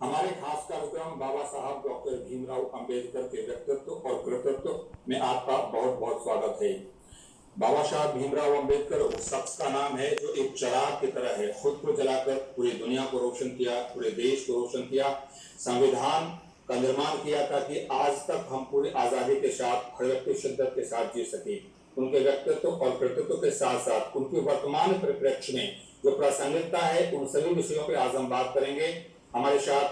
हमारे खास कार्यक्रम बाबा साहब डॉक्टर भीमराव अंबेडकर के व्यक्तित्व और कृतित्व में आपका बहुत बहुत स्वागत है। बाबा साहब भीमराव अंबेडकर उस शख्स का नाम है जो एक चिराग की तरह है, खुद को जलाकर पूरी दुनिया को रोशन किया, पूरे देश को रोशन किया, संविधान का निर्माण किया ताकि आज तक हम पूरी आजादी के साथ, हर शिद्दत के साथ जी सके। उनके व्यक्तित्व और कृतित्व के साथ साथ उनके वर्तमान परिप्रेक्ष्य में जो प्रासंगिकता है, उन सभी विषयों पर आज हम बात करेंगे। हमारे साथ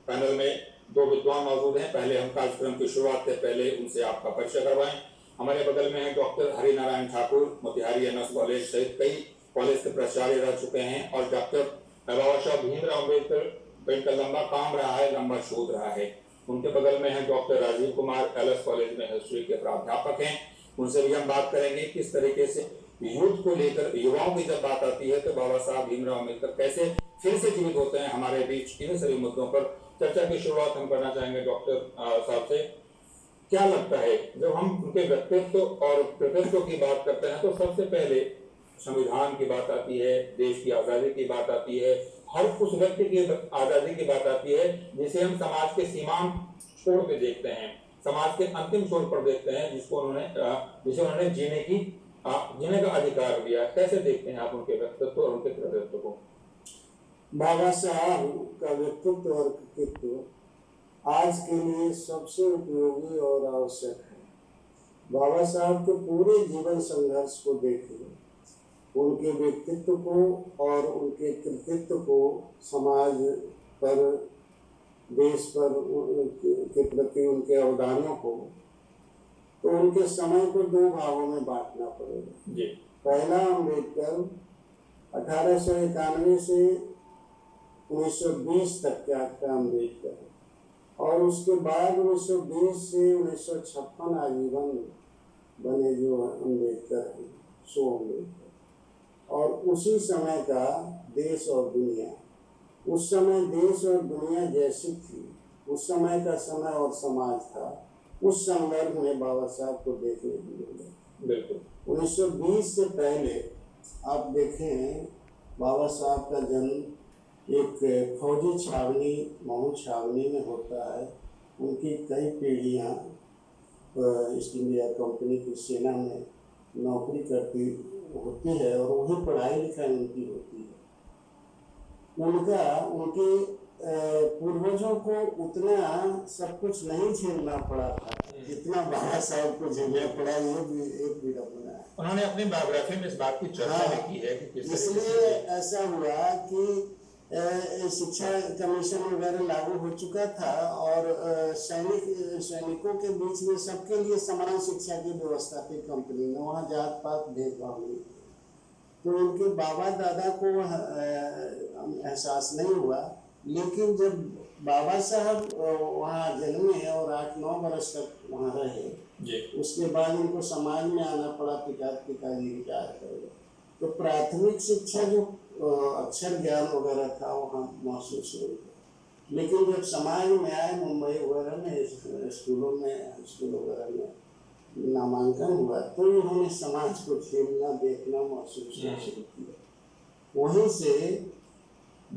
पैनल में दो विद्वान मौजूद हैं। पहले हम कार्यक्रम की शुरुआत से पहले उनसे आपका परिचय करवाएं। हमारे बगल में है doctor Harinarayan Thakur, Motihari NS college सहित कई कॉलेज के प्राचार्य रह चुके हैं और डॉक्टर बाबा साहब भीमराव अम्बेडकर का लंबा काम रहा है, लंबा शोध रहा है। उनके बगल में है doctor Rajiv Kumar, LS college में हिस्ट्री के प्राध्यापक हैं। उनसे भी हम बात करेंगे किस तरीके से युद्ध को लेकर, युवाओं की जब बात आती है तो बाबा साहब भीमराव अम्बेडकर कैसे फिर से जीवित होते हैं हमारे बीच। इन सभी मुद्दों पर चर्चा की शुरुआत हम करना चाहेंगे डॉक्टर साहब से। क्या लगता है, जब हम उनके व्यक्तित्व और कृतित्व की बात करते हैं तो सबसे पहले संविधान की बात आती है, देश की आजादी की बात आती है, हर उस व्यक्ति की आजादी की बात आती है जिसे हम समाज के सीमांत छोर पे देखते हैं, समाज के अंतिम छोर पर देखते हैं, जिसे उन्होंने जीने का अधिकार दिया। कैसे देखते हैं आप उनके व्यक्तित्व और उनके कृतित्व को? बाबा साहब का व्यक्तित्व और कृतित्व आज के लिए सबसे उपयोगी और आवश्यक है। बाबा साहब के पूरे जीवन संघर्ष को देखें, उनके व्यक्तित्व को और उनके कृतित्व को, समाज पर, देश पर के प्रति उनके अवदानों को, तो उनके समय को दो भागों में बांटना पड़ेगा जी। पहला, अम्बेडकर 1891 से 1920 तक का अम्बेडकर, और उसके बाद 1920 से 1956 आजीवन बने जो अम्बेडकर हैं, सो अम्बेडकर। और उसी समय का देश और दुनिया, उस समय देश और दुनिया जैसी थी, उस समय का समय और समाज था, उस संदर्भ में बाबा साहब को देखने को मिले। बिल्कुल 1920 से पहले आप देखें, बाबा साहब का जन्म एक फौजी छावनी, महू छावनी में होता है। उनकी कई पीढ़ियाँ ईस्ट इंडिया कंपनी की सेना में नौकरी करती होती है और वही पढ़ाई लिखाई उनकी होती है। उनके पूर्वजों को उतना सब कुछ नहीं झेलना पड़ा था जितना बाबा साहब को झेलना पड़ा। ये भी एक विडंबना है। उन्होंने अपनी बायोग्राफी में इस बात की चर्चा की है कि इसलिए ऐसा हुआ कि शिक्षा कमीशन वगैरह लागू हो चुका था और सैनिकों के बीच में सबके लिए समान शिक्षा की व्यवस्था थी कंपनी में, वहाँ जात पात भेदभाव नहीं। तो उनके बाबा दादा को एहसास नहीं हुआ, लेकिन जब बाबा साहब वहाँ जन्मे और 8-9 वर्ष तक वहाँ रहे, उसके बाद उनको समाज में आना पड़ा। पिताजी रिटायर कर गए, तो प्राथमिक शिक्षा जो अक्षर ज्ञान वगैरह था वहाँ महसूस हुई। लेकिन जब समाज में आए, मुंबई वगैरह में स्कूलों वगैरह में नामांकन हुआ, तो उन्होंने समाज को झेलना, देखना, महसूस करना शुरू किया। वहीं से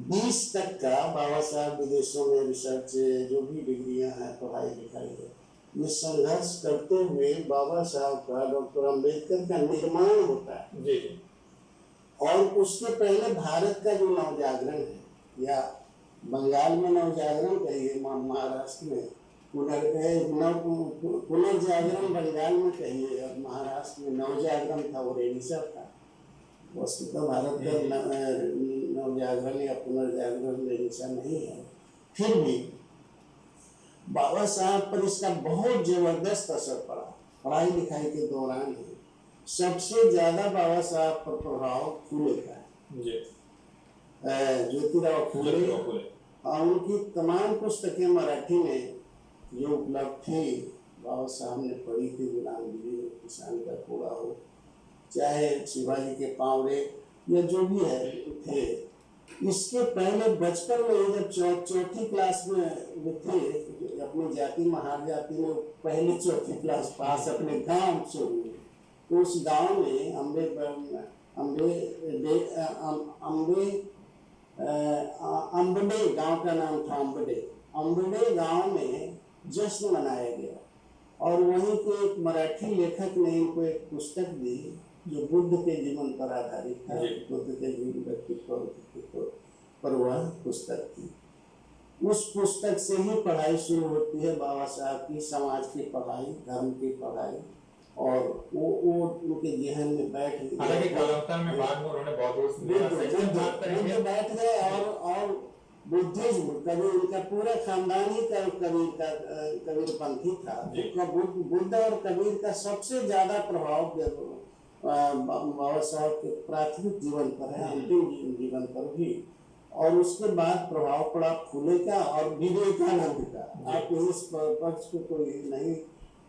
20 तक का बाबा साहब विदेशों में रिसर्च, जो भी डिग्रियां हैं, पढ़ाई लिखाई है, ये संघर्ष करते हुए बाबा साहब का, डॉक्टर अम्बेडकर का निर्माण होता है जी। और उसके पहले भारत का जो नवजागरण है, या बंगाल में नवजागरण कहिए, महाराष्ट्र में पुनर्जागरण, बंगाल में कहिए, और महाराष्ट्र में नवजागरण था, वो रेनिसर था। वस्तुतः भारत का नवजागरण या पुनर्जागरण रेनिसर नहीं है। फिर भी बाबा साहब पर इसका बहुत जबरदस्त असर पड़ा, पढ़ाई लिखाई के दौरान ही। सबसे ज्यादा बाबा साहब पर प्रभाव फूले का है, ज्योतिराव फूले, और उनकी तमाम पुस्तकें मराठी में जो उपलब्ध थी, बाबा साहब ने पढ़ी थी। गुलामगिरी, किसान का कोड़ा हो, चाहे शिवाजी के पावरे, या जो भी है थे। इसके पहले बचपन में जब चौथी क्लास में थे, अपनी जाति महार जाति में पहली चौथी क्लास पास अपने गांव से हुई। तो उस गांव में अम्बडे गांव का नाम था, अम्बडे गांव में जश्न मनाया गया। और वहीं के एक मराठी लेखक ने इनको एक पुस्तक दी जो बुद्ध के जीवन पर आधारित था, बुद्ध के जीवन व्यक्तित्व पर वह पुस्तक थी। उस पुस्तक से ही पढ़ाई शुरू होती है बाबा साहब की, समाज की पढ़ाई, धर्म की पढ़ाई, और वो उनके जहन में बैठ गई। हालांकि कालांतर में बाद में उन्होंने बुद्ध बैठ गए और बुद्धिज्म, कभी उनका पूरा खानदान ही कबीरपंथी था। बुद्ध और कबीर का सबसे ज्यादा प्रभाव बाबा साहब के प्राथमिक जीवन पर है, अंतिम जीवन पर भी। और उसके बाद प्रभाव पड़ा फूले का और विवेकानंद का। आप इस पक्ष को कोई नहीं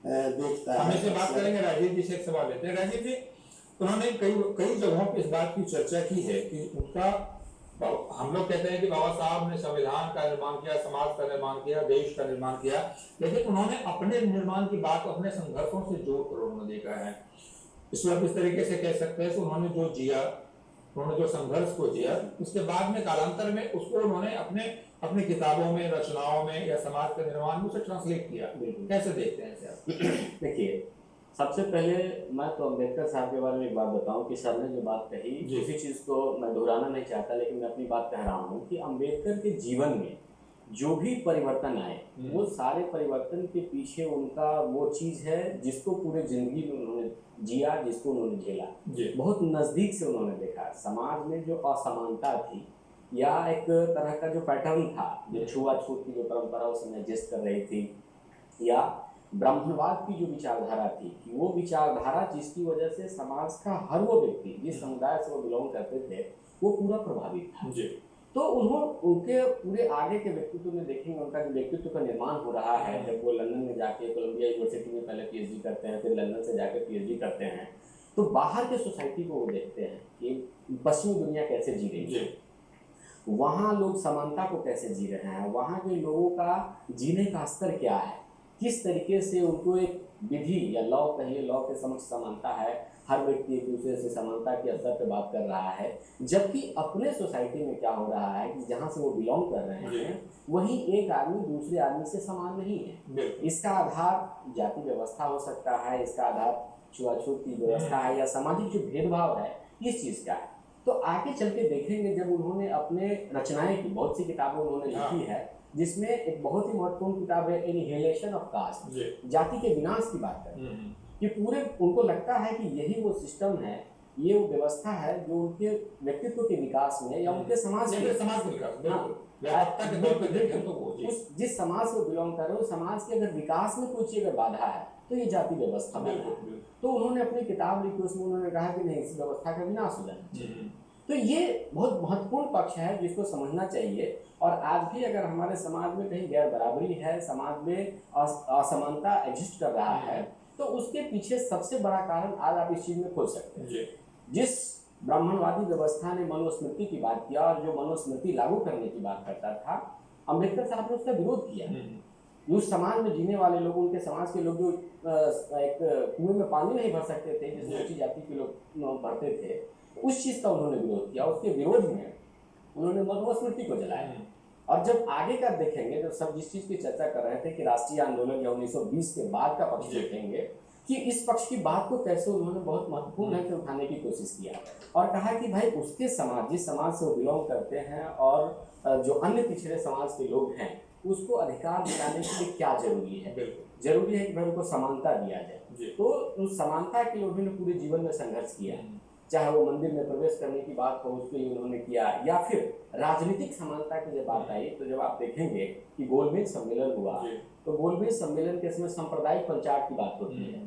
देखता है। हम इसे बात करेंगे। राजीव जी से एक सवाल लेते हैं। राजीव जी, उन्होंने कई जगहों पर इस बात की चर्चा की है कि उनका, हम लोग कहते हैं कि बाबा साहब ने संविधान का निर्माण किया, समाज का निर्माण किया, देश का निर्माण किया, लेकिन उन्होंने अपने निर्माण की बात अपने संघर्षों से जोड़कर उन्होंने देखा है। इसमें आप इस तरीके से कह सकते हैं कि उन्होंने जो जिया, उन्होंने जो संघर्ष को जिया, उसके बाद में कालांतर में उसको उन्होंने अपने किताबों में, रचनाओं में या समाज के निर्माण में उसे ट्रांसलेट किया। कैसे देखते हैं इसे आप? देखिए, सबसे पहले मैं तो अम्बेडकर साहब के बारे में एक बात बताऊं कि सर ने जो बात कही, उसी चीज़ को मैं दोहराना नहीं चाहता, लेकिन मैं अपनी बात कह रहा हूँ कि अम्बेडकर के जीवन में जो भी परिवर्तन आए, वो सारे परिवर्तन के पीछे उनका वो चीज़ है जिसको पूरे जिंदगी में उन्होंने जिया, जिसको उन्होंने झेला, बहुत नज़दीक से उन्होंने देखा। समाज में जो असमानता थी या एक तरह का जो पैटर्न था, जो छुआछूत की जो परंपरा उस समय एडजस्ट कर रही थी, या ब्राह्मणवाद की जो विचारधारा थी, कि वो विचारधारा जिसकी वजह से समाज का हर वो व्यक्ति जिस समुदाय से वो बिलोंग करते थे वो पूरा प्रभावित था। तो उनके पूरे आगे के व्यक्तित्व में देखेंगे, उनका जो व्यक्तित्व का निर्माण हो रहा है, जब वो लंदन में जाके कोलंबिया यूनिवर्सिटी में पहले पीएचडी करते हैं, फिर लंदन से जाकर पीएचडी करते हैं, तो बाहर के सोसाइटी को वो देखते हैं कि पश्चिमी दुनिया कैसे जी रही है, वहाँ लोग समानता को कैसे जी रहे हैं, वहाँ के लोगों का जीने का स्तर क्या है, किस तरीके से उनको एक विधि या लॉ कहिए, लॉ के समक्ष समानता है, हर व्यक्ति एक दूसरे से समानता के स्तर पर बात कर रहा है। जबकि अपने सोसाइटी में क्या हो रहा है कि जहाँ से वो बिलोंग कर रहे हैं वहीं एक आदमी दूसरे आदमी से समान नहीं है। इसका आधार जाति व्यवस्था हो सकता है, इसका आधार छुआछूत की व्यवस्था है, या सामाजिक जो भेदभाव है इस चीज़ का है। तो आगे चल के देखेंगे, जब उन्होंने अपने रचनाएं की, बहुत सी किताबें उन्होंने लिखी है, जिसमें एक बहुत ही महत्वपूर्ण किताब है एनिहिलेशन ऑफ कास्ट, जाति के विनाश की बात करते हैं, कि पूरे उनको लगता है कि यही वो सिस्टम है, ये वो व्यवस्था है जो उनके व्यक्तित्व के विकास में या उनके समाज के विकास, जिस समाज को बिलोंग कर रहे हो, समाज के अगर विकास में कोई चीज अगर बाधा है तो ये जाति व्यवस्था में है। तो उन्होंने अपनी किताब लिखी, उसमें उन्होंने कहा कि नहीं, इस व्यवस्था का विनाश हो जाना चाहिए। तो ये बहुत महत्वपूर्ण पक्ष है जिसको समझना चाहिए। और आज भी अगर हमारे समाज में कहीं गैर बराबरी है, समाज में असमानता एग्जिस्ट कर रहा है, तो उसके पीछे सबसे बड़ा कारण आज आप इस चीज में खोज सकते हैं। जिस ब्राह्मणवादी व्यवस्था ने मनुस्मृति की बात किया और जो मनुस्मृति लागू करने की बात करता था, अम्बेडकर साहब ने उसका विरोध किया। उस समाज में जीने वाले लोग, उनके समाज के लोग जो एक कुएं में पानी नहीं भर सकते थे, जिसमें ऊंची जाति के लोग भरते थे, उस चीज का उन्होंने विरोध किया। उसके विरोध में उन्होंने मनुस्मृति को जलाया। और जब आगे का देखेंगे, जब सब जिस चीज की चर्चा कर रहे थे कि राष्ट्रीय आंदोलन या 1920 के बाद का पक्ष देखेंगे कि इस पक्ष की बात को कैसे उन्होंने बहुत महत्वपूर्ण ढंग से उठाने की कोशिश किया और कहा कि भाई उसके समाज, जिस समाज से वो बिलोंग करते हैं और जो अन्य पिछड़े समाज के लोग हैं, उसको अधिकार दिलाने के लिए क्या जरूरी है। जरूरी है कि भाई उनको समानता दिया जाए। तो उस समानता के लिए उन्होंने पूरे जीवन में संघर्ष किया, चाहे वो मंदिर में प्रवेश करने की बात हो उसके लिए उन्होंने किया, या फिर राजनीतिक समानता की जब बात आई तो जब आप देखेंगे कि गोलमेज सम्मेलन हुआ, तो गोलमेज सम्मेलन के समय सांप्रदायिक पंचायत की बात होती है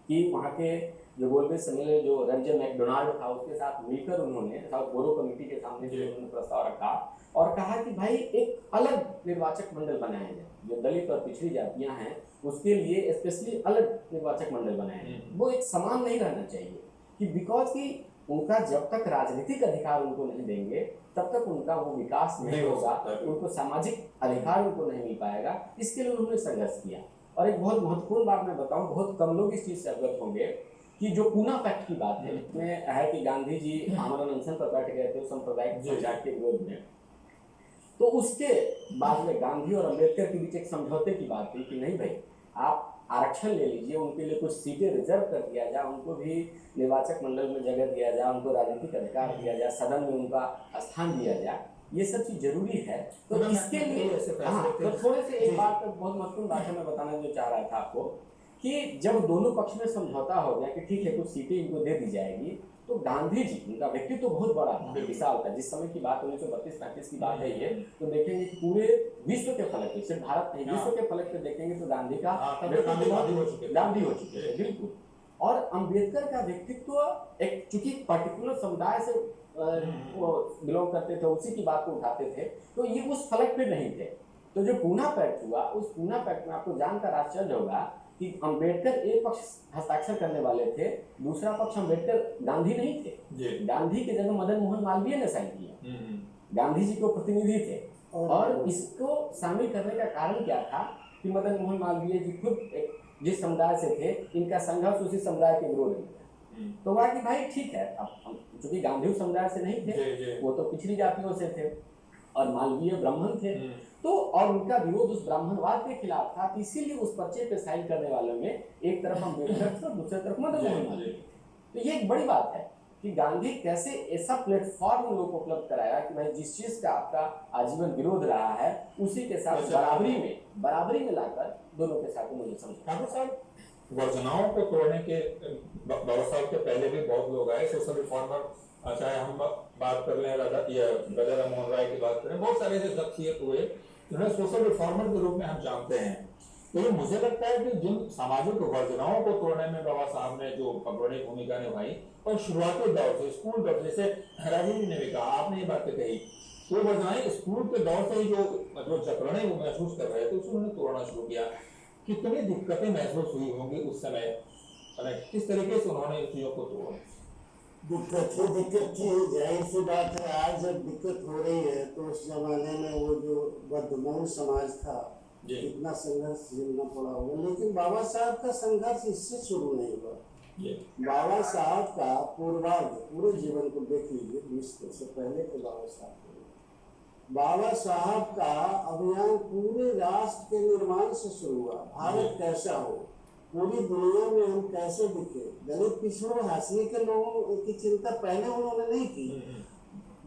कि वहाँ के जो गोलमेज सम्मेलन जो रंजन मैकडोनाल्ड था उसके साथ मिलकर उन्होंने साउथ बोरो कमेटी के सामने उन्होंने प्रस्ताव रखा और कहा कि भाई एक अलग निर्वाचक मंडल बनाया जाए, जो दलित और पिछड़ी जातियां हैं उसके लिए स्पेशली अलग निर्वाचक मंडल बनाया जाए। वो एक समान नहीं रहना चाहिए कि बिकॉज कि उनका जब तक राजनीतिक अधिकार उनको नहीं देंगे तब तक उनका वो विकास नहीं होगा, उनको सामाजिक अधिकार उनको नहीं मिल पाएगा। इसके लिए उन्होंने संघर्ष किया। और एक बहुत महत्वपूर्ण बात मैं बताऊं, बहुत कम लोग इस चीज से अवगत होंगे कि जो पूना पैक्ट की बात है, इसमें है कि गांधी जी आमरण अनशन पर बैठ गए थे सांप्रदायिक पंचायत के विरोध में। तो उसके बाद में गांधी और अंबेडकर के बीच एक समझौते की बात थी कि नहीं भाई, आप आरक्षण ले लीजिए, उनके लिए कुछ सीटें रिजर्व कर दिया जाए, उनको भी निर्वाचक मंडल में जगह दिया जाए, उनको राजनीतिक अधिकार दिया जाए, सदन में उनका स्थान दिया जाए, ये सब चीज जरूरी है। तो इसके लिए तो थोड़े से एक बात बहुत महत्वपूर्ण बात है, मैं बताना जो चाह रहा था आपको कि जब दोनों पक्ष में समझौता हो गया कि ठीक है कुछ सीटें इनको दे दी जाएगी, तो गांधी जी, उनका व्यक्तित्व तो बहुत बड़ा था, विशाल था। जिस समय की बात 1932-35 की बात है ये, तो देखेंगे कि पूरे विश्व के फलक पे, सिर्फ भारत नहीं विश्व के फलक पे देखेंगे तो गांधी का गांधी हो चुके थे बिल्कुल। और अंबेडकर का व्यक्तित्व एक चूंकि पर्टिकुलर समुदाय से वो बिलोंग करते थे, उसी की बात को उठाते थे, तो ये उस फलक पे नहीं थे। तो जो पूना पैक्ट हुआ, उस पूना पैक्ट में आपको जानकर आश्चर्य होगा कि अंबेडकर एक पक्ष हस्ताक्षर करने वाले थे, दूसरा पक्ष अंबेडकर गांधी नहीं थे। गांधी की जगह मदन मोहन मालवीय ने साइन किया, गांधी जी को प्रतिनिधि थे। और इसको शामिल करने का कारण क्या था कि मदन मोहन मालवीय जी खुद जिस समुदाय से थे, इनका संघर्ष उसी समुदाय के विरोध में था। तो वह कि भाई ठीक है, अब चूंकि गांधी समुदाय से नहीं थे, वो तो पिछड़ी जातियों से थे और मालवीय ब्राह्मण थे, तो और उनका विरोध उस ब्राह्मणवाद के खिलाफ था, इसीलिए उस पर्चे पे साइन करने वालों में एक तरफ अंबेडकर थे और दूसरी तरफ मदन मोहन मालवीय। तो ये एक बड़ी बात है कि गांधी कैसे ऐसा प्लेटफॉर्म उन लोगों को उपलब्ध कराया कि भाई जिस चीज का आपका आजीवन विरोध रहा है, उसी के साथ बराबरी में लाकर दोनों के साथ मुझे समझा। वर्जनाओं को तोड़ने के बाबा साहब के पहले भी बहुत लोग आए, सोशल रिफॉर्मर, चाहे हम बात कर लें राजा राममोहन राय की बात करें, बहुत सारे ऐसे शख्सियत हुए जिन्हें सोशल रिफॉर्मर के रूप में हम जानते हैं। तो मुझे लगता है कि जिन सामाजिक वर्जनाओं को तोड़ने में बाबा साहब ने जो अग्रणी भूमिका निभाई, और शुरुआती दौर से स्कूल दौर, जैसे राजीव जी ने भी कहा, आपने ये बातें कही, वो वर्जनाएं स्कूल के दौर से ही जो जकड़ने वो महसूस कर रहे थे, उसको उन्होंने तोड़ना शुरू किया। कितनी दिक्कतें महसूस हुई होंगी उस समय, किस तरीके से उन्होंने इन चीजों को तोड़ा? दिक्कत थी, जाहिर सी बात है। आज जब दिक्कत हो रही है तो उस जमाने में वो जो बदमऊ समाज था, इतना संघर्ष झेलना पड़ा होगा। लेकिन बाबा साहब का संघर्ष इससे शुरू नहीं हुआ। बाबा साहब का पूर्वार्ध पूरे जीवन को देख लीजिए, 20 से पहले के बाबा साहब का अभियान पूरे राष्ट्र के निर्माण से शुरू हुआ। भारत कैसा हो, पूरी दुनिया में हम कैसे दिखे, दलित पिछड़ों हाशिए के लोगों की चिंता पहले उन्होंने नहीं की।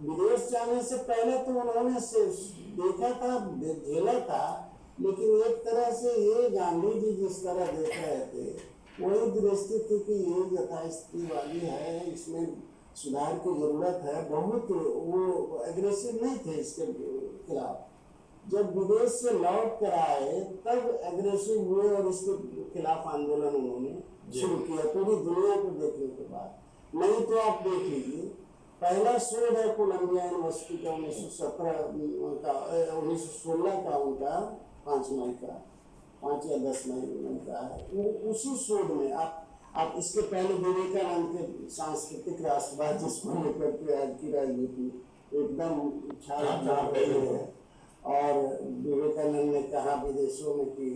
विदेश जाने से पहले तो उन्होंने देखा था, झेला था, लेकिन एक तरह से ये गांधी जी जिस तरह देख रहे थे, वही दृष्टि थी कि ये यथास्थिति वाली है, इसमें सुधार की जरूरत है। बहुत वो एग्रेसिव नहीं थे इसके खिलाफ। जब विदेश से लौट कर आए तब एग्रेसिव हुए और इसके खिलाफ आंदोलन उन्होंने शुरू किया, पूरी दुनिया को देखने के बाद। नहीं तो आप देख लीजिए, पहला शोध है कोलंबिया यूनिवर्सिटी का 1916 का, उनका 5 मई का, 5 या 10 मई का है। उसी शोध में आप इसके पहले विवेकानंद के सांस्कृतिक राष्ट्रवाद जिसको लेकर के आज की राजनीति एकदम छाप रही है, और विवेकानंद ने कहा विदेशों में कि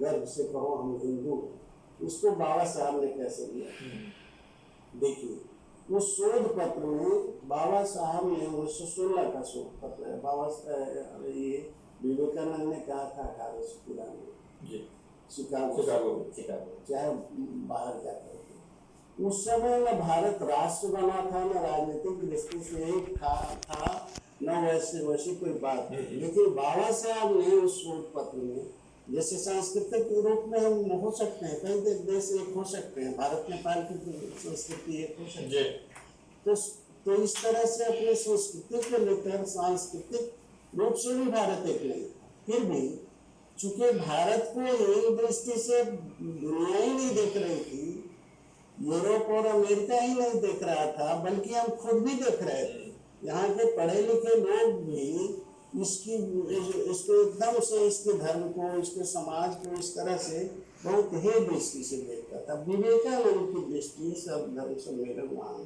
गर्व से कहो हम हिंदू हैं, इसको बाबा साहब ने कैसे दिया। देखिए उस शोध पत्र में बाबा साहब ने 1916 का शोध पत्र है, ये विवेकानंद ने कहा था 1893 में शिकागो, चाहे बाहर जाकर। उस समय न भारत राष्ट्र बना था, न राजनीतिक दृष्टि से एक था, न वैसी कोई बात नहीं। लेकिन बाबा साहब ने उस शोध पत्र में, जैसे सांस्कृतिक रूप में हम हो सकते हैं, कई देश एक हो सकते हैं, भारत नेपाल की संस्कृति एक हो सकती है, तो इस तरह से अपने संस्कृति को लेकर सांस्कृतिक रूप से भी भारत एक नहीं। फिर भी चूंकि भारत को एक दृष्टि से दुनिया ही नहीं देख रही थी, यूरोप और अमेरिका ही नहीं देख रहा था, बल्कि हम खुद भी देख रहे थे। यहाँ के पढ़े लिखे लोग भी इसको एकदम से, इसके धर्म को, इसके समाज को इस तरह से बहुत ही दृष्टि से देखता था। विवेकानंद की दृष्टि सब धर्म सम्मेलन वहाँ है,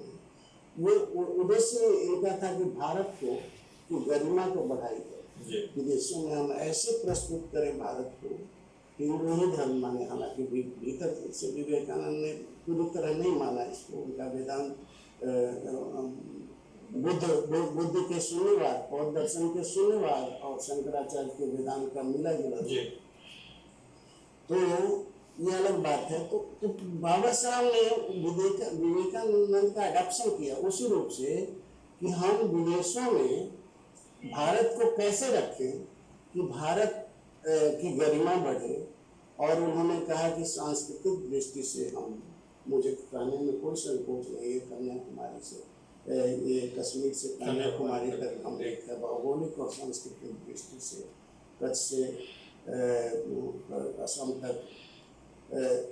ये उद्देश्य इनका था कि भारत को की गरिमा को बढ़ाई जाए, विदेशों में हम ऐसे प्रस्तुत करें भारत को, हिंदू ही धर्म माने। हालांकि भीतर से विवेकानंद ने पूरी तरह नहीं माना इसको। उनका वेदांत बुद्ध के शून्यवाद, बौद्ध दर्शन के शून्यवाद और शंकराचार्य के वेदांत का मिला जुला, तो ये अलग बात है। तो बाबा साहब ने विवेकानंद का अडॉप्शन किया उसी रूप से कि हम विदेशों में भारत को कैसे रखें कि भारत की गरिमा बढ़े। और उन्होंने कहा कि सांस्कृतिक दृष्टि से हम, मुझे कहने में कोई संकोच नहीं है, कन्याकुमारी से ये कश्मीर से कन्याकुमारी तक हम एक भौगोलिक और सांस्कृतिक दृष्टि से कच्छ से असम तक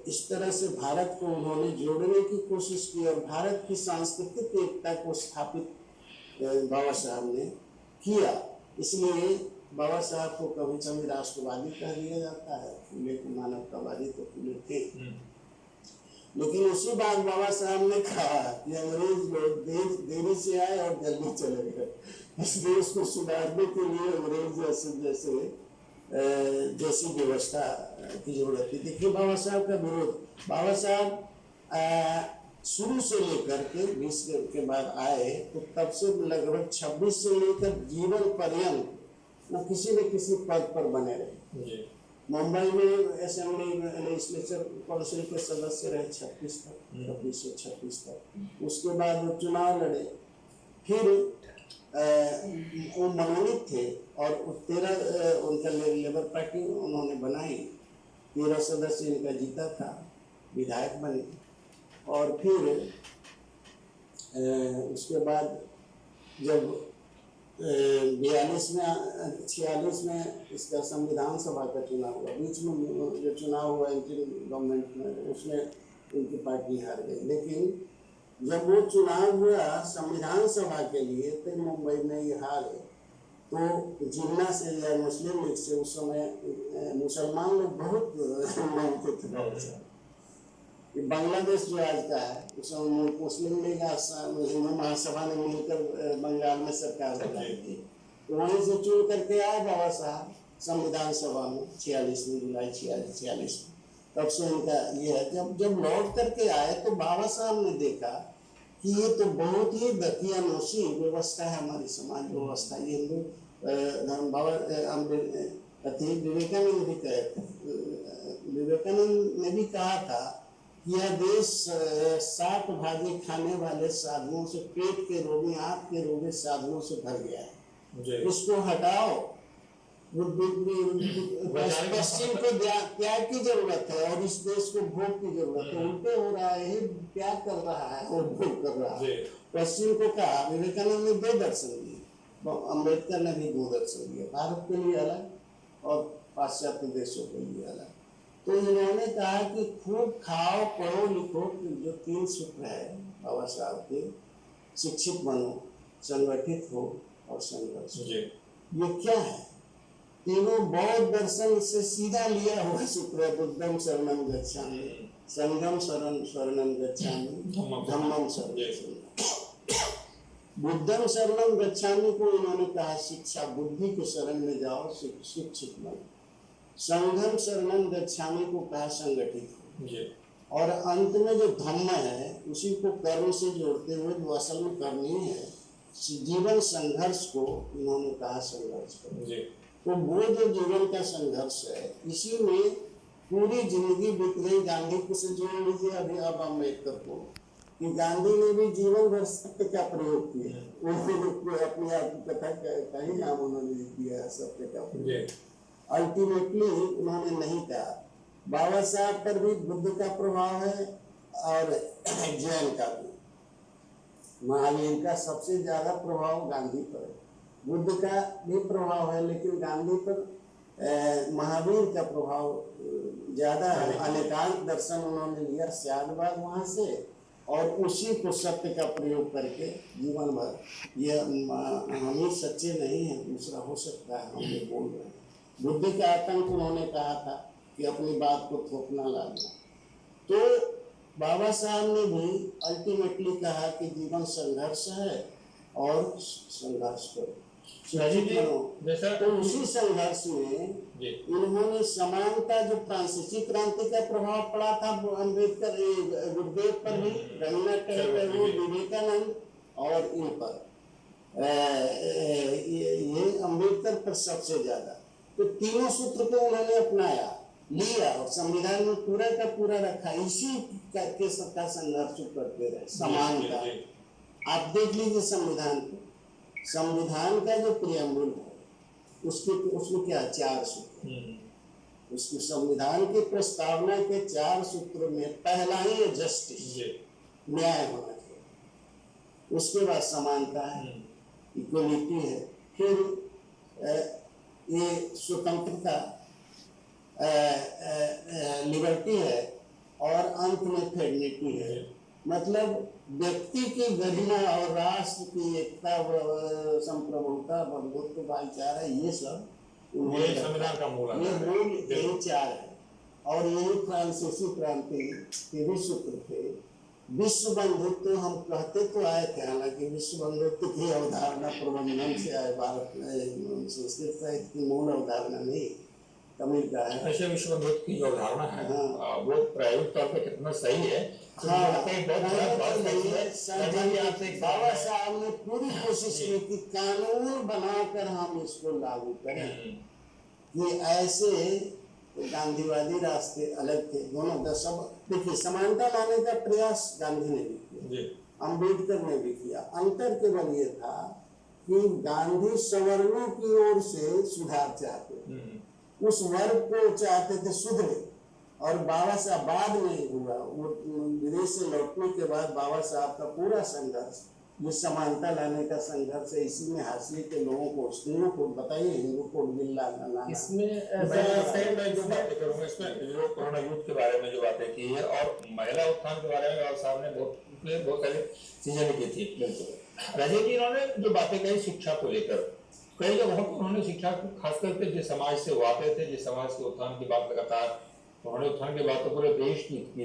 इस तरह से भारत को उन्होंने जोड़ने की कोशिश की और भारत की सांस्कृतिक एकता को स्थापित बाबा साहब ने किया। इसलिए बाबा साहब को कभी कभी राष्ट्रवादी कह दिया जाता है, फूले को मानवतावादी तो फूले थे। लेकिन उसी बात बाबा साहब ने कहा कि अंग्रेज लोग देरी से आए और जल्दी चले गए, इस देश को सुधारने के लिए अंग्रेज जैसी व्यवस्था की जरूरत थी। देखिए बाबा साहब का विरोध, बाबा साहब शुरू से लेकर के 20 के बाद आए तो तब से लगभग 26 से लेकर जीवन पर्यंत वो किसी न किसी पद पर बने रहे। मुंबई में असेंबली लेजिस्लेचर काउंसिल के सदस्य रहे 26 तक, 26 से 26 तक। उसके बाद वो चुनाव लड़े, फिर वो मनोनीत थे और 13 उनका लेबर पार्टी उन्होंने बनाई, 13 सदस्य इनका जीता था, विधायक बने। और फिर उसके बाद जब 46 में इसका संविधान सभा का चुनाव हुआ, बीच में जो चुनाव हुआ इंटरिम गवर्नमेंट में, उसमें इनकी पार्टी हार गई। लेकिन जब वो चुनाव हुआ संविधान सभा के लिए तो मुंबई में ये हारे, तो जिन्ना से या मुस्लिम लीग से उस समय मुसलमान लोग बहुत मानते थे। बांग्लादेश जो आज का है उसमें मुस्लिम लीग हिंदू महासभा ने मिलकर बंगाल में सरकार बनाई थी, तो वहीं से चुन करके आए बाबा साहब संविधान सभा में 46 में, जुलाई 46 में। तब से उनका ये है। जब लौट करके आए तो बाबा साहब ने देखा कि ये तो बहुत ही दकियानूसी व्यवस्था है हमारी समाज व्यवस्था। ये हिंदू धर्म बाबा विवेकानंद भी कहे थे, विवेकानंद ने भी कहा था यह देश सात भाजी खाने वाले साधुओं से, पेट के रोगी, आंख के रोगी साधुओं से भर गया है, इसको हटाओ। पश्चिम को त्याग की जरूरत है और इस देश को भोग की जरूरत है। उल्टे हो रहा है, त्याग कर रहा है और भोग कर रहा है। पश्चिम को कहा, विवेकानंद ने 2 दर्शन दिए, अम्बेडकर ने भी 2 दर्शन दिए, भारत के लिए अलग और पाश्चात्य देशों के लिए अलग। तो इन्होंने कहा कि खूब खाओ, पढ़ो, लिखो, जो 3 सूत्र है बाबा साहब के, शिक्षित बनो, संगठित हो और संघर्ष। ये क्या है? तीनों बौद्ध दर्शन से सीधा लिया हुआ सूत्र है। बुद्धम शरणम गच्छामि, संघम शरणम गच्छामि, धम्मम शरणम गच्छामि। बुद्धम शरणम गच्छामि को इन्होंने कहा शिक्षा, बुद्धि के शरण में जाओ, शिक्षित बनो। संघम शरणम गच्छामि को कहा संगठित हो। और अंत में जो धम्म है उसी को कर्म से जोड़ते हुए जो असल में करनी है जीवन संघर्ष को इन्होंने कहा संघर्ष करो। तो वो जो जीवन का संघर्ष है इसी में पूरी जिंदगी बीत गई। गांधी को से जोड़ लीजिए अभी अब अम्बेडकर को, कि गांधी ने भी जीवन भर सत्य का प्रयोग किया। उन्होंने अपनी आप की कथा का ही नाम उन्होंने दिया है, सत्य का प्रयोग। अल्टीमेटली उन्होंने नहीं कहा। बाबा साहब पर भी बुद्ध का प्रभाव है और जैन का भी, महावीर का सबसे ज्यादा प्रभाव गांधी पर है। बुद्ध का भी प्रभाव है लेकिन गांधी पर महावीर का प्रभाव ज्यादा है। अनेकांत दर्शन उन्होंने लिया शायद वहां से और उसी को सत्य का प्रयोग करके जीवन भर। ये हम ही सच्चे नहीं हैं, दूसरा हो सकता है, हम ये बोल रहे हैं। बुद्धि का आतंक उन्होंने कहा था कि अपनी बात को थोपना लाना। तो बाबा साहब ने भी अल्टीमेटली कहा कि जीवन संघर्ष है और संघर्ष करो, शिक्षित बनो। जैसा तो उसी संघर्ष में जी इन्होंने समानता, जो फ्रांसीसी क्रांति का प्रभाव पड़ा था अम्बेडकर गुरुदेव पर भी, रवीन्द्रनाथ टैगोर, विवेकानंद और इन पर ये अम्बेडकर पर सबसे ज्यादा, तो तीनों सूत्र को उन्होंने अपनाया, लिया और संविधान में पूरा का पूरा रखा। इसी करके सबका संघर्ष करते रहे। समानता आप देख लीजिए संविधान को, संविधान का जो प्रियम्बुल है उसमें क्या 4 सूत्र, उसके संविधान की प्रस्तावना के 4 सूत्रों में पहला ही है जस्टिस, न्याय होना चाहिए। उसके बाद समानता है, इक्वलिटी है, फिर ये स्वतंत्रता, लिबर्टी है, और अंत में फेडरिटी है। मतलब व्यक्ति की गरिमा और राष्ट्र की एकता, संप्रभुता, बंधुत्व, भाईचारा, ये सब ये संविधान का मूल ये मूल यही 4 है। और यही फ्रांसीसी क्रांति के भी सूत्र थे। विश्व बंधुत्व हम कहते तो आए थे, हालांकि विश्व बंधुत्व की अवधारणा प्रबंधन से आए, भारत में संस्कृत साहित्य की मूल अवधारणा नहीं, तमिल का है। ऐसे विश्व बंधुत्व की जो अवधारणा है वो प्रायोगिक तौर पे कितना सही है, बाबा साहब ने पूरी कोशिश की कि कानून बनाकर हम इसको लागू करें। कि ऐसे गांधीवादी रास्ते अलग थे दोनों का। सब देखिए, समानता लाने का प्रयास गांधी ने भी किया, अम्बेडकर ने भी किया। अंतर केवल ये था कि गांधी सवर्णों की ओर से सुधार चाहते, उस वर्ग को चाहते थे सुधरे, और बाबा साहब बाद में हुआ। वो विदेश से लौटने के बाद बाबा साहब का पूरा संघर्ष ये समानता लाने का संघर्ष है। इसी में हाशिए के लोगों को, स्त्रियों को बताइए, हिंदू को बिल लाना। इसमें मैं जो बातें करूंगा इसमें जो कोरोना युद्ध के बारे में जो बातें की है, और महिला उत्थान के बारे में बाबा साहब ने बहुत सारी चीजें की थी। राजेश जी, इन्होंने जो बातें कही शिक्षा को लेकर, कई जगहों पर उन्होंने शिक्षा को खास करके जिस समाज से वाते थे, जिस समाज के उत्थान की बात लगातार उन्होंने उत्थान की बात तो पूरे देश की थी,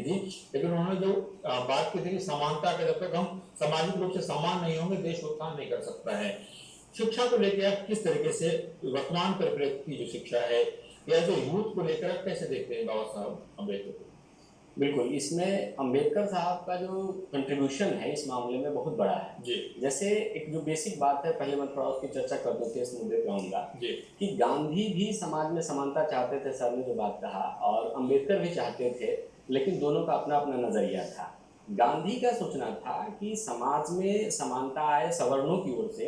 लेकिन उन्होंने जो बात की थी कि समानता के, जब तक हम सामाजिक रूप से समान नहीं होंगे देश उत्थान नहीं कर सकता है। शिक्षा को लेकर आप किस तरीके से वर्तमान परिप्रेक्ष्य की जो शिक्षा है या जो यूथ को लेकर आप कैसे देखते हैं बाबा साहब अम्बेडकर को? बिल्कुल, इसमें अम्बेडकर साहब का जो कंट्रीब्यूशन है इस मामले में बहुत बड़ा है जी। जैसे एक जो बेसिक बात है, पहले मैं थोड़ा उसकी चर्चा कर दूं, इस मुद्दे पे आऊंगा कि गांधी भी समाज में समानता चाहते थे, सर ने जो बात कहा, और अम्बेडकर भी चाहते थे, लेकिन दोनों का अपना अपना नजरिया था। गांधी का सोचना था कि समाज में समानता आए सवर्णों की ओर से,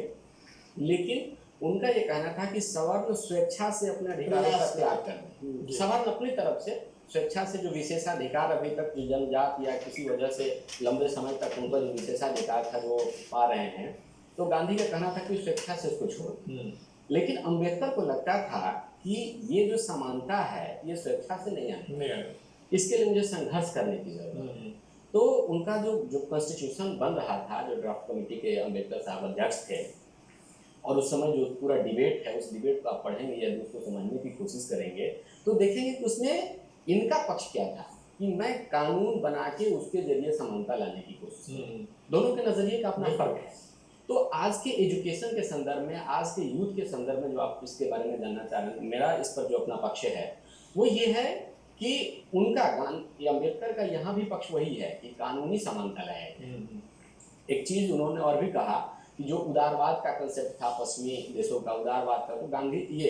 लेकिन उनका ये कहना था कि सवर्ण स्वेच्छा से अपने अधिकारों का त्याग करें। सवर्ण अपनी तरफ से स्वेच्छा से जो विशेषाधिकार अभी तक जो जनजाति या किसी वजह से लंबे समय तक उनका जो विशेषाधिकार था वो पा रहे हैं, तो गांधी का कहना था कि स्वेच्छा से उसको छोड़। लेकिन अम्बेडकर को लगता था कि ये जो समानता है ये स्वेच्छा से नहीं आती, इसके लिए मुझे संघर्ष करने की जरूरत है। तो उनका जो कॉन्स्टिट्यूशन बन रहा था, जो ड्राफ्ट कमेटी के अम्बेडकर साहब अध्यक्ष थे, और उस समय जो पूरा डिबेट है, उस डिबेट को आप पढ़ेंगे या उसको समझने की कोशिश करेंगे तो देखेंगे कि उसमें इनका पक्ष क्या था कि मैं कानून बना के उसके जरिए समानता लाने की कोशिश करूं। दोनों के नजरिए का अपना फर्क है। तो आज के एजुकेशन के संदर्भ में, आज के यूथ के संदर्भ में जो आप इसके बारे में जानना चाह रहे हैं, मेरा इस पर जो अपना पक्ष है वो ये है कि उनका अम्बेडकर का यहाँ भी पक्ष वही है कि कानूनी समानता लाए। एक चीज उन्होंने और भी कहा कि जो उदारवाद का कंसेप्ट था पश्चिमी देशों का, उदारवाद का, तो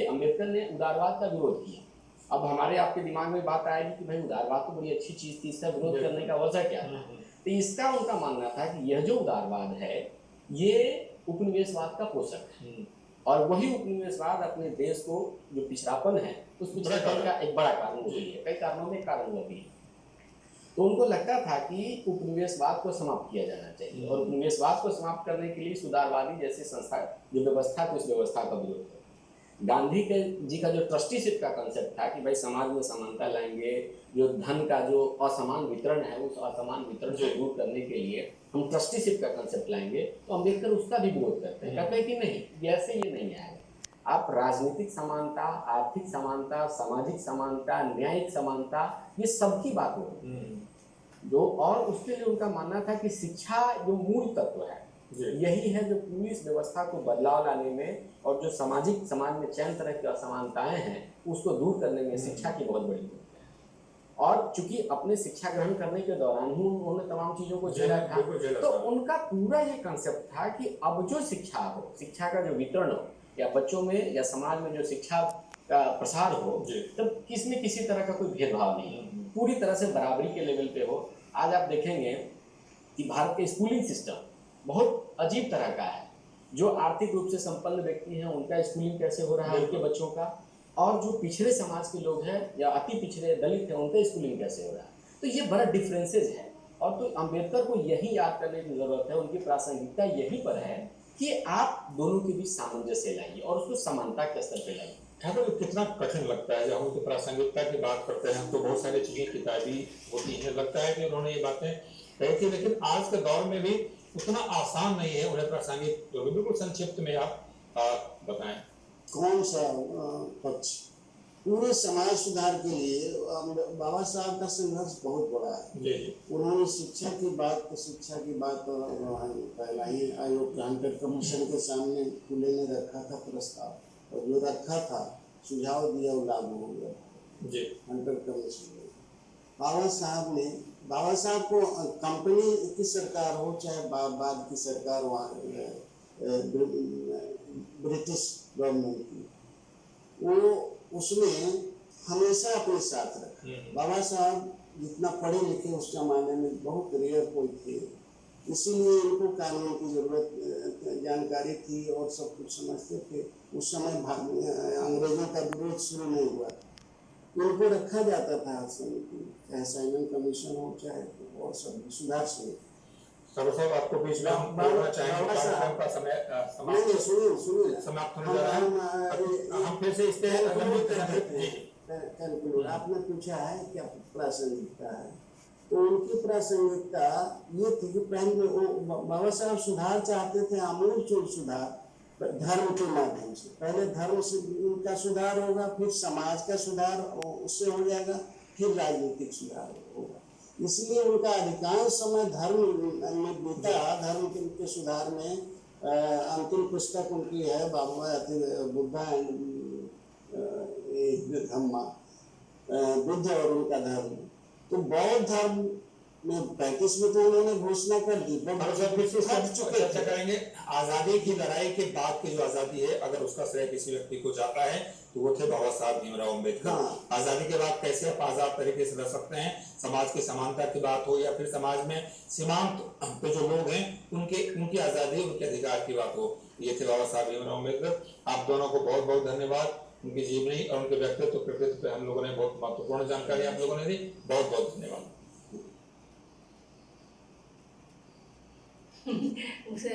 अम्बेडकर ने उदारवाद का विरोध किया। अब हमारे आपके दिमाग में बात आएगी कि भाई उदारवाद तो बड़ी अच्छी चीज थी, इसका विरोध करने का वजह क्या था? तो इसका उनका मानना था कि यह जो उदारवाद है ये उपनिवेशवाद का पोषक है, और वही उपनिवेशवाद अपने देश को जो पिछड़ापन है उस पिछड़ापन का एक बड़ा कारण वही है। कई कारणों में कारण वो भी है। तो उनको लगता था कि उपनिवेशवाद को समाप्त किया जाना चाहिए, और उपनिवेशवाद को समाप्त करने के लिए सुधारवादी जैसी संस्था जो व्यवस्था थी उस व्यवस्था का विरोध किया। गांधी के जी का जो ट्रस्टीशिप का कंसेप्ट था कि भाई समाज में समानता लाएंगे, जो धन का जो असमान वितरण है उस असमान वितरण को दूर करने के लिए हम ट्रस्टीशिप का कंसेप्ट लाएंगे, तो अम्बेडकर उसका भी विरोध करते हैं। कहते हैं कि नहीं, ऐसे ये नहीं आएगा। आप राजनीतिक समानता, आर्थिक समानता, सामाजिक समानता, न्यायिक समानता, ये सबकी बात हो जो, और उसके लिए उनका मानना था कि शिक्षा जो मूल तत्व है यही है जो पूरी इस व्यवस्था को बदलाव लाने में और जो समाज में चयन तरह की असमानताएं हैं उसको दूर करने में शिक्षा की बहुत बड़ी भूमिका है। और चूंकि अपने शिक्षा ग्रहण करने के दौरान ही उन्होंने तमाम चीजों को झेला था, तो उनका पूरा ये कंसेप्ट था कि अब जो शिक्षा हो, शिक्षा का जो वितरण हो या बच्चों में या समाज में जो शिक्षा का प्रसार हो, तब किसमें किसी तरह का कोई भेदभाव नहीं है, पूरी तरह से बराबरी के लेवल पे हो। आज आप देखेंगे कि भारत के स्कूलिंग सिस्टम बहुत अजीब तरह का है। जो आर्थिक रूप से संपन्न व्यक्ति हैं उनका स्कूलिंग कैसे हो रहा है उनके बच्चों का, और जो पिछड़े समाज के लोग हैं या अति पिछड़े दलित हैं उनका स्कूलिंग कैसे हो रहा है। तो ये बड़ा डिफरेंसेस है। और तो अम्बेडकर को यही याद करने की जरूरत है, उनकी प्रासंगिकता यहीं पर है कि आप दोनों के बीच सामंजस्य लाइए और उसको समानता के स्तर पर लाइए। ठाकुर कितना कठिन लगता है जब हम उनकी प्रासंगिकता की बात करते हैं तो बहुत सारी चीजें किताबी होती हैं, लगता है कि उन्होंने ये बातें कही थी, लेकिन आज के दौर में भी उतना आसान नहीं है उन्हें प्रासंगिक। बिल्कुल संक्षिप्त में आप बताएं। कौन सा पक्ष? पूरे समाज सुधार के लिए बाबा साहब का संघर्ष बहुत बड़ा है। उन्होंने शिक्षा की बात पहला ही आयोग हंटर कमीशन के सामने खुले ने रखा था प्रस्ताव, और जो रखा था सुझाव दिया वो लागू हो गया हंटर कमीशन ने। बाबा साहब को कंपनी की सरकार हो चाहे बाद की सरकार ब्रिटिश गवर्नमेंट की, वो उसने हमेशा अपने साथ रखा। बाबा साहब जितना पढ़े लिखे उस जमाने में बहुत रेयर कोई थे, इसीलिए इनको कानून की जरूरत जानकारी थी और सब कुछ समझते थे। उस समय अंग्रेजों का विरोध शुरू नहीं हुआ, इनको रखा जाता था समिति, चाहे साइमन कमीशन हो चाहे और सब सुधार समिति। साहब आपको बीच में हम बोलना चाहेंगे, कार्यक्रम का समय सुनिए समाप्त होने जा रहा है। हम फिर से इस पे आपने पूछा है क्या प्रासंगिकता है, तो उनकी प्रासंगिकता ये थी कि पहले बाबा साहब सुधार चाहते थे, आमूल सुधार धर्म के माध्यम से। पहले धर्म से उनका सुधार होगा, फिर समाज का सुधार उससे हो जाएगा, फिर राजनीतिक सुधार होगा। इसलिए उनका अधिकांश समय धर्म में बीता। धर्म के सुधार में अंतिम पुस्तक उनकी है बुद्धा एंड धम्मा, बुद्ध और उनका धर्म। तो बौद्ध धर्म में 35 में तो उन्होंने घोषणा कर दी। चर्चा करेंगे आजादी की लड़ाई के बाद की जो आजादी है, अगर उसका श्रेय किसी व्यक्ति को जाता है तो वो थे बाबा साहब भीमराव अम्बेडकर। आजादी के बाद कैसे आप आजाद तरीके से रह सकते हैं, समाज की समानता की बात हो या फिर समाज में सीमांत पे जो लोग हैं उनकी आजादी उनके अधिकार की बात हो, ये थे बाबा साहब भीमराव अम्बेडकर। आप दोनों को बहुत बहुत धन्यवाद। उनकी जीवनी और उनके व्यक्तित्व कृतित्व पे हम लोगों ने बहुत महत्वपूर्ण जानकारी आप लोगों ने दी, बहुत बहुत धन्यवाद। उसे